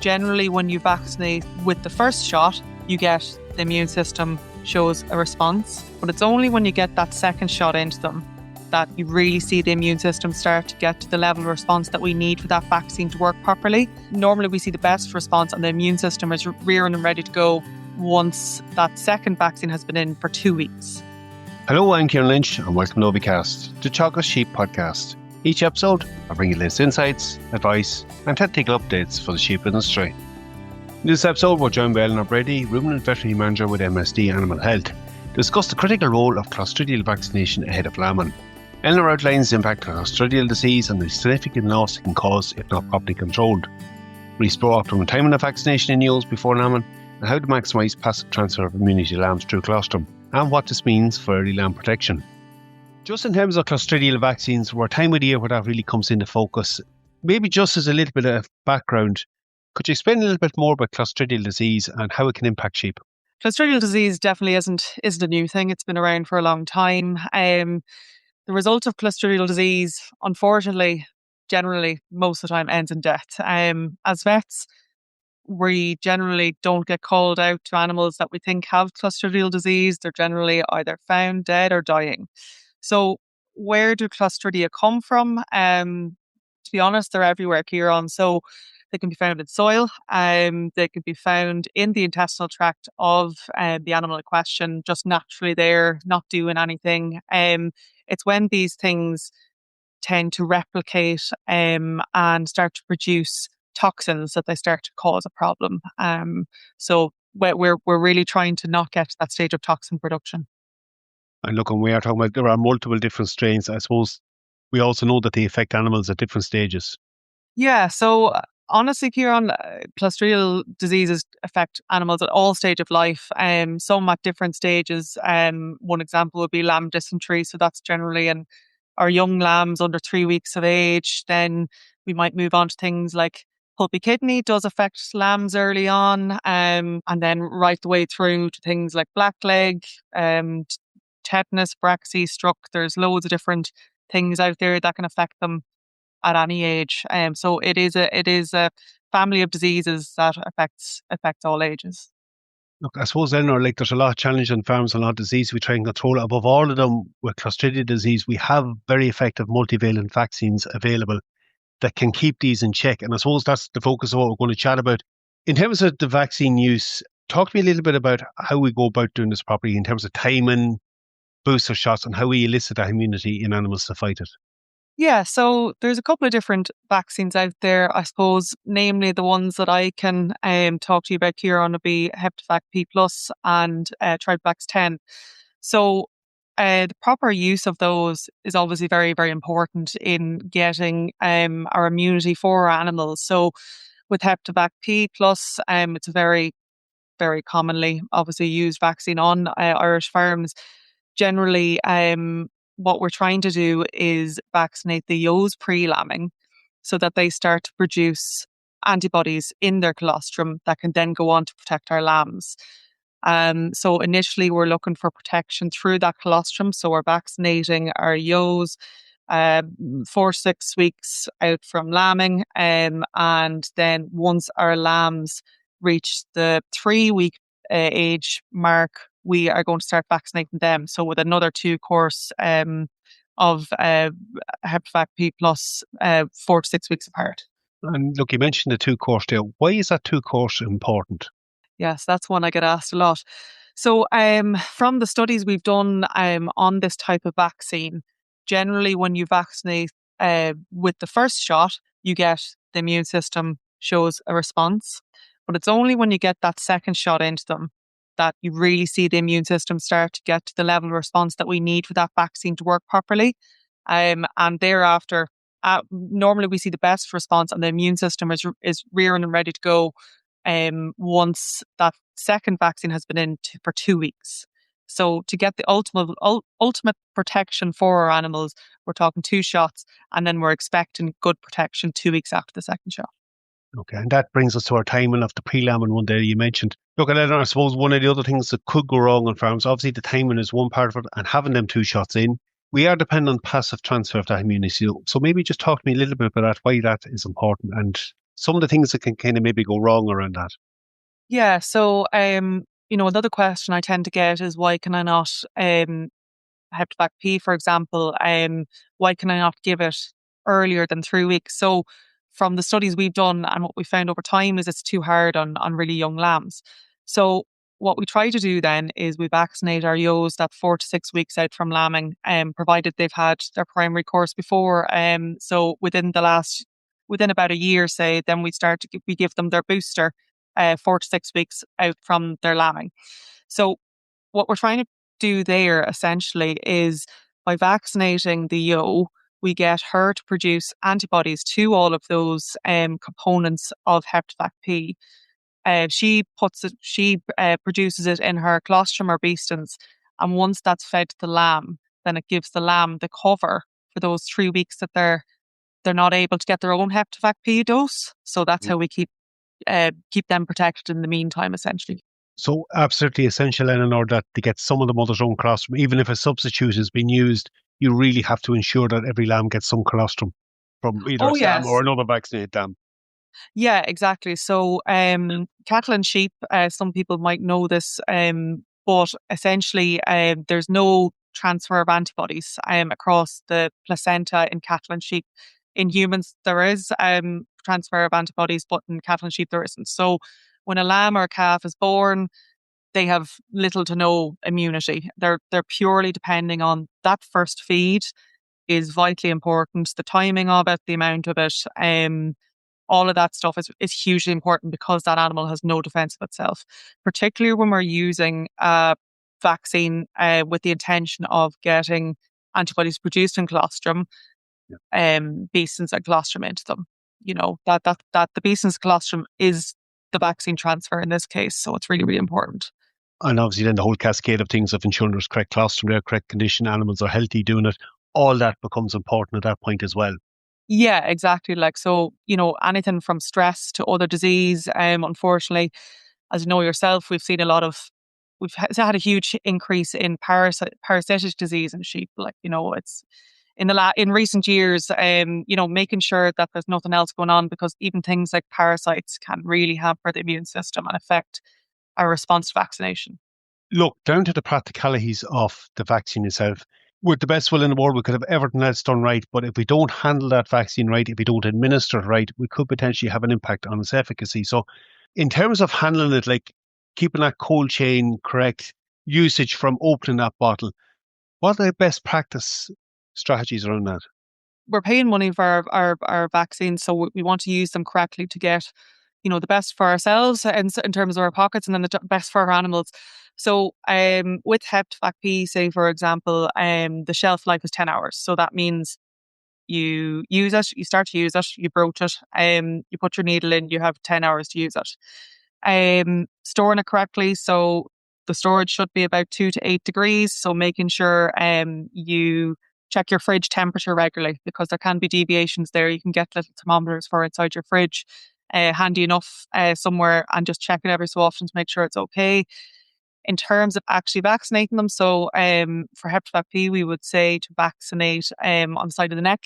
generally when you vaccinate with the first shot, you get the immune system shows a response. But it's only when you get that second shot into them that you really see the immune system start to get to the level of response that we need for that vaccine to work properly. Normally we see the best response and the immune system is rearing and ready to go once that second vaccine has been in for 2 weeks. Hello, I'm Kieran Lynch and welcome to OviCast, the Teagasc Sheep podcast. Each episode, I bring you latest insights, advice and technical updates for the sheep industry. In this episode, we're joined by Eleanor Brady, Ruminant Veterinary Manager with MSD Animal Health, to discuss the critical role of Clostridial vaccination ahead of lambing. Eleanor outlines the impact of Clostridial disease and the significant loss it can cause if not properly controlled. We explore optimum timing of vaccination in ewes before lambing and how to maximise passive transfer of immunity to lambs through colostrum, and what this means for early lamb protection. Just in terms of Clostridial vaccines, we're a time of the year where that really comes into focus. Maybe just as a little bit of background, could you explain a little bit more about Clostridial disease and how it can impact sheep? Clostridial disease definitely isn't a new thing. It's been around for a long time. The result of Clostridial disease, unfortunately, generally, most of the time ends in death. As vets, we generally don't get called out to animals that we think have Clostridial disease. They're generally either found dead or dying. So where do Clostridia come from? To be honest, they're everywhere, Kieran. So they can be found in soil. They can be found in the intestinal tract of the animal in question, just naturally there, not doing anything. It's when these things tend to replicate and start to produce toxins that they start to cause a problem. So we're really trying to not get to that stage of toxin production. And look, when we are talking about there are multiple different strains, I suppose we also know that they affect animals at different stages. Yeah, so honestly, Kieran, Clostridial diseases affect animals at all stages of life, some at different stages. One example would be lamb dysentery. So that's generally in our young lambs under 3 weeks of age. Then we might move on to things like pulpy kidney does affect lambs early on, and then right the way through to things like blackleg, tetanus, braxy, struck. There's loads of different things out there that can affect them at any age. So it is a family of diseases that affects all ages. Look, I suppose, Eleanor, there's a lot of challenge on farms and a lot of disease we try and control. Above all of them, with Clostridial disease, we have very effective multivalent vaccines available that can keep these in check. And I suppose that's the focus of what we're going to chat about. In terms of the vaccine use, talk to me a little bit about how we go about doing this properly in terms of timing, booster shots, and how we elicit that immunity in animals to fight it. Yeah, so there's a couple of different vaccines out there, I suppose, namely the ones that I can talk to you about, Kieran, would be HeptiVac P+ and Teagasc 10. So the proper use of those is obviously very, very important in getting our immunity for our animals. So with HeptiVac P+, it's a very, very commonly obviously used vaccine on Irish farms. Generally, what we're trying to do is vaccinate the ewes pre-lambing so that they start to produce antibodies in their colostrum that can then go on to protect our lambs. So initially we're looking for protection through that colostrum. So we're vaccinating our ewes 4 to 6 weeks out from lambing. And then once our lambs reach the 3-week age mark, we are going to start vaccinating them. So with another 2 course of HeptiVac P+, 4 to 6 weeks apart. And look, you mentioned the 2 course there. Why is that 2 course important? Yes, that's one I get asked a lot. So from the studies we've done on this type of vaccine, generally when you vaccinate with the first shot, you get the immune system shows a response. But it's only when you get that second shot into them that you really see the immune system start to get to the level of response that we need for that vaccine to work properly. And thereafter, normally we see the best response and the immune system is rearing and ready to go once that second vaccine has been in for 2 weeks. So to get the ultimate protection for our animals, we're talking 2 shots, and then we're expecting good protection 2 weeks after the second shot. Okay, and that brings us to our timing of the pre-lambing one there you mentioned. Look, I suppose one of the other things that could go wrong on farms, obviously the timing is one part of it, and having them 2 shots in, we are dependent on passive transfer of that immunity. So maybe just talk to me a little bit about that, why that is important and some of the things that can kind of maybe go wrong around that. Yeah. So, another question I tend to get is why can I not Hepativac P, for example, why can I not give it earlier than 3 weeks? So from the studies we've done and what we found over time is it's too hard on really young lambs. So what we try to do then is we vaccinate our ewes that 4 to 6 weeks out from lambing, provided they've had their primary course before. So within about a year, say, then we give them their booster 4 to 6 weeks out from their lambing. So what we're trying to do there essentially is by vaccinating the ewe, we get her to produce antibodies to all of those components of Hepativac P. She produces it in her colostrum or beestons, and once that's fed to the lamb, then it gives the lamb the cover for those 3 weeks that they're not able to get their own Hepativac P dose. So that's how we keep them protected in the meantime, essentially. So absolutely essential, Eleanor, that to get some of the mother's own colostrum, even if a substitute has been used, you really have to ensure that every lamb gets some colostrum from either a Oh SAM or yes. another vaccinated lamb. Yeah, exactly. So, cattle and sheep, some people might know this, but essentially, there's no transfer of antibodies across the placenta in cattle and sheep. In humans, there is transfer of antibodies, but in cattle and sheep, there isn't. So, when a lamb or a calf is born, they have little to no immunity. They're purely depending on that first feed is vitally important. The timing of it, the amount of it, all of that stuff is hugely important because that animal has no defense of itself, particularly when we're using a vaccine with the intention of getting antibodies produced in colostrum, beestons and colostrum into them. That the beestons colostrum is the vaccine transfer in this case. So it's really, really important. And obviously then the whole cascade of things of ensuring there's correct colostrum there, correct condition, animals are healthy doing it, all that becomes important at that point as well. Yeah, exactly. Like, so, anything from stress to other disease, unfortunately, as you know yourself, we've had a huge increase in parasitic disease in sheep. Like, it's in recent years, making sure that there's nothing else going on because even things like parasites can really hamper the immune system and affect our response to vaccination. Look, down to the practicalities of the vaccine itself, with the best will in the world, we could have everything else done right. But if we don't handle that vaccine right, if we don't administer it right, we could potentially have an impact on its efficacy. So, in terms of handling it, like keeping that cold chain correct, usage from opening that bottle, what are the best practice strategies around that? We're paying money for our vaccines, so we want to use them correctly to get, the best for ourselves in terms of our pockets and then the best for our animals. So with Hepativac P, say for example, the shelf life is 10 hours. So that means you use it, you start to use it, you broach it, you put your needle in, you have 10 hours to use it. Storing it correctly. So the storage should be about 2 to 8 degrees. So making sure you check your fridge temperature regularly because there can be deviations there. You can get little thermometers for inside your fridge, handy enough somewhere, and just check it every so often to make sure it's okay. In terms of actually vaccinating them, so for Hepativac P, we would say to vaccinate on the side of the neck.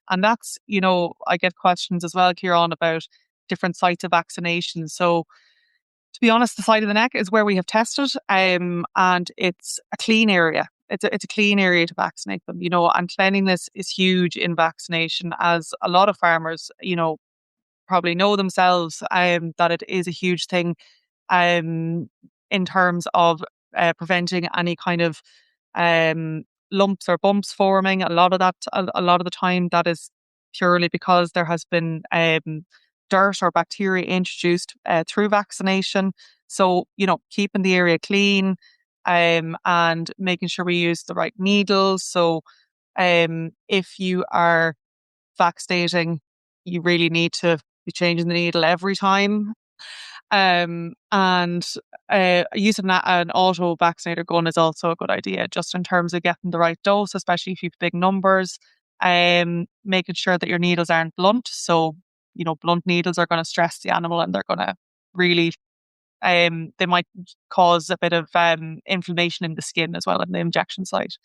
And that's, I get questions as well, Kieran, about different sites of vaccination. So to be honest, the side of the neck is where we have tested, and it's a clean area. It's a clean area to vaccinate them, and cleanliness is huge in vaccination, as a lot of farmers, probably know themselves, that it is a huge thing, um, in terms of preventing any kind of lumps or bumps forming. A lot of the time, that is purely because there has been dirt or bacteria introduced through vaccination. So, keeping the area clean and making sure we use the right needles. So, if you are vaccinating, you really need to be changing the needle every time. And using an auto vaccinator gun is also a good idea, just in terms of getting the right dose, especially if you have big numbers. Making sure that your needles aren't blunt. So, blunt needles are going to stress the animal and they're going to really, they might cause a bit of inflammation in the skin as well in the injection site.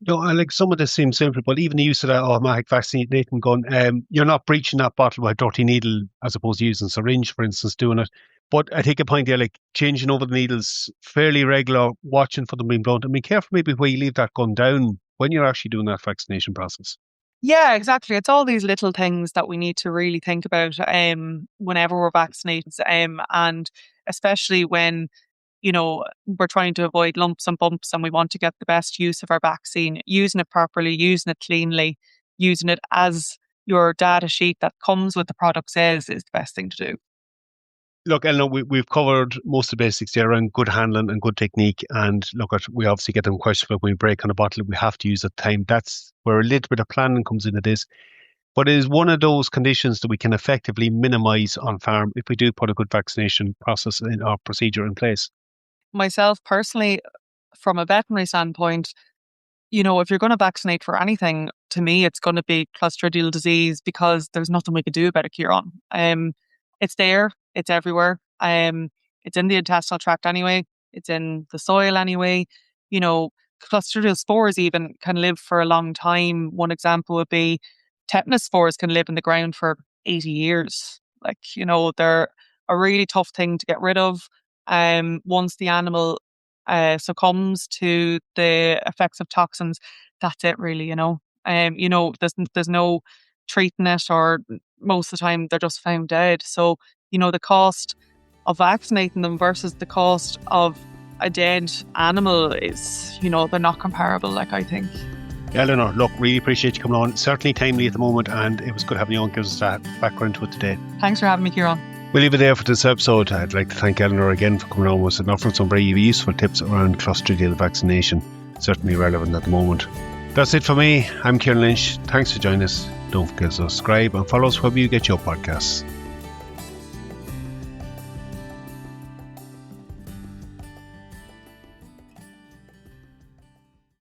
Like some of this seems simple, but even the use of that automatic vaccinating gun, you're not breaching that bottle with a dirty needle as opposed to using a syringe, for instance, doing it. But I take a point there, like changing over the needles fairly regular, watching for them being blunt. I mean, careful maybe where you leave that gun down when you're actually doing that vaccination process. Yeah, exactly. It's all these little things that we need to really think about whenever we're vaccinated, and especially when we're trying to avoid lumps and bumps and we want to get the best use of our vaccine, using it properly, using it cleanly, using it as your data sheet that comes with the product says is the best thing to do. Look, Eleanor, we've covered most of the basics there around good handling and good technique. And look, we obviously get them questions like when we break on a bottle, we have to use at time. That's where a little bit of planning comes into this. But it is one of those conditions that we can effectively minimise on farm if we do put a good vaccination process in our procedure in place. Myself personally, from a veterinary standpoint, if you're going to vaccinate for anything, to me, it's going to be Clostridial disease because there's nothing we could do about it, Kieran. It's there, it's everywhere. It's in the intestinal tract anyway. It's in the soil anyway. Clostridial spores even can live for a long time. One example would be tetanus spores can live in the ground for 80 years. They're a really tough thing to get rid of. Once the animal succumbs to the effects of toxins, that's it really, there's no treating it, or most of the time they're just found dead. So, the cost of vaccinating them versus the cost of a dead animal is, they're not comparable, I think. Eleanor, look, really appreciate you coming on. Certainly timely at the moment, and it was good having you on, give us that background to it today. Thanks for having me, Kieran. We'll leave it there for this episode. I'd like to thank Eleanor again for coming on with us and offering some very useful tips around Clostridial vaccination. Certainly relevant at the moment. That's it for me. I'm Kieran Lynch. Thanks for joining us. Don't forget to subscribe and follow us wherever you get your podcasts.